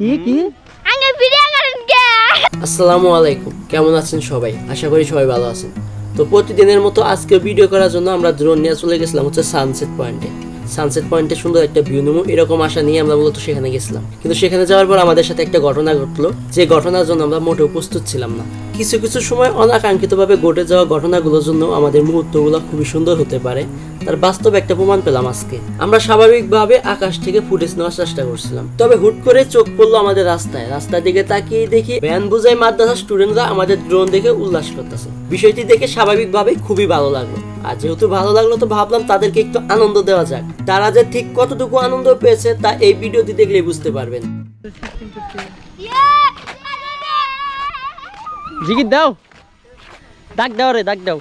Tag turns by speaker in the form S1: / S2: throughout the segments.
S1: কি কি
S2: আগে ভিডিও করেন কে?
S1: আসসালামু আলাইকুম, কেমন আছেন সবাই? আশা করি সবাই ভালো আছেন। তো প্রতিদিনের মতো আজকে ভিডিও করার জন্য আমরা ড্রোন নিয়ে চলে গেছিলাম হচ্ছে সানসেট পয়েন্টে। সানসেট পয়েন্টে সুন্দর একটা ভিউ নেবো এরকম আশা নিয়ে আমরা মূলত সেখানে গেছিলাম। কিন্তু সেখানে যাওয়ার পর আমাদের সাথে একটা ঘটনা ঘটলো, যে ঘটনার জন্য আমরা মোটেও প্রস্তুত ছিলাম না। কিছু কিছু সময় অনাকাঙ্ক্ষিতভাবে ঘটে যাওয়া ঘটনাগুলোর জন্য আমাদের মুহূর্তগুলো খুবই সুন্দর হতে পারে, তার বাস্তব একটা প্রমাণ পেলাম আজকে। আমরা স্বাভাবিকভাবে আকাশ থেকে ফুটেজ নেওয়ার চেষ্টা করছিলাম, তবে হুট করে চোখ পড়লো আমাদের রাস্তার দিকে তাকিয়ে দেখি ভ্যান বুঝাই মাদ্রাসার স্টুডেন্টরা আমাদের ড্রোন দেখে উল্লাস করতেছে। বিষয়টি দেখে স্বাভাবিকভাবে খুবই ভালো লাগলো, আর যেহেতু ভালো লাগলো তো ভাবলাম তাদেরকে একটু আনন্দ দেওয়া যাক। তারা যে ঠিক কতটুকু আনন্দ পেয়েছে তা এই ভিডিওটি দেখলেই বুঝতে পারবেন। জিগির দাও, ডাক দাও রে, ডাক দাও।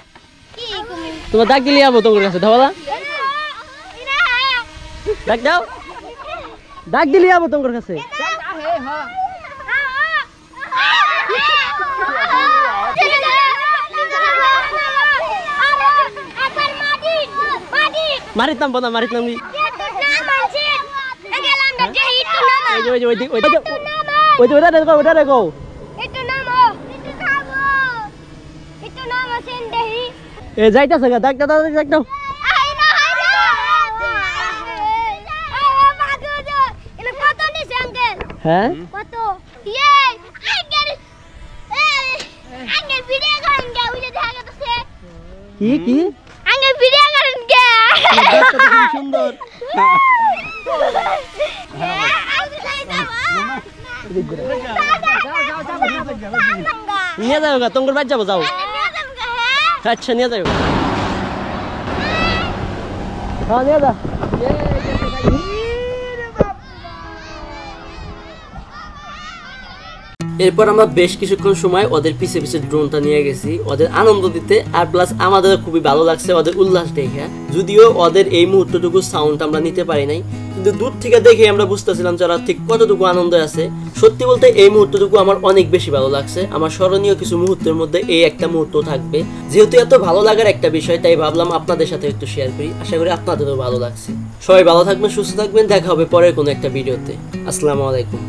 S1: তোমার ডাক দিলে যাবো তোমার কাছে, ধাওয়া ডাক দাও, ডাক দিলে যাবো তোমার কাছে। মারিতাম না, মারিতাম ওটা দেখো। এ যাইতাছে গা, ডাক দাও, ডাক দাও। হ্যাঁ
S2: কত ইয়ে আঙ্কেল আঙ্কেল ভিডিও করেন কে? ওই যে দেখা যাচ্ছে
S1: কি কি
S2: আঙ্কেল ভিডিও করেন কে?
S1: সুন্দর নিয়ে যাও গা, তোমার বাড়ি যাবো, যাও। আচ্ছা নিয়ে যাও, হ্যাঁ নিয়ে যা। এরপর আমরা বেশ কিছুক্ষণ সময় ওদের পিছে পিছে ড্রোনটা নিয়ে গেছি ওদের আনন্দ দিতে, আর প্লাস আমাদের খুবই ভালো লাগছে ওদের উল্লাস দেখে। যদিও ওদের এই মুহূর্তটুকু সাউন্ড আমরা নিতে পারি নাই, কিন্তু দূর থেকে দেখে আমরা বুঝতেছিলাম যারা ঠিক কতটুকু আনন্দে আছে। সত্যি বলতে এই মুহূর্তটুকু আমার অনেক বেশি ভালো লাগছে। আমার স্মরণীয় কিছু মুহূর্তের মধ্যে এই একটা মুহূর্ত থাকবে। যেহেতু এত ভালো লাগার একটা বিষয়, তাই ভাবলাম আপনাদের সাথে একটু শেয়ার করি। আশা করি আপনাদেরও ভালো লাগছে। সবাই ভালো থাকবেন, সুস্থ থাকবেন, দেখা হবে পরের কোনো একটা ভিডিওতে। আসসালামু আলাইকুম।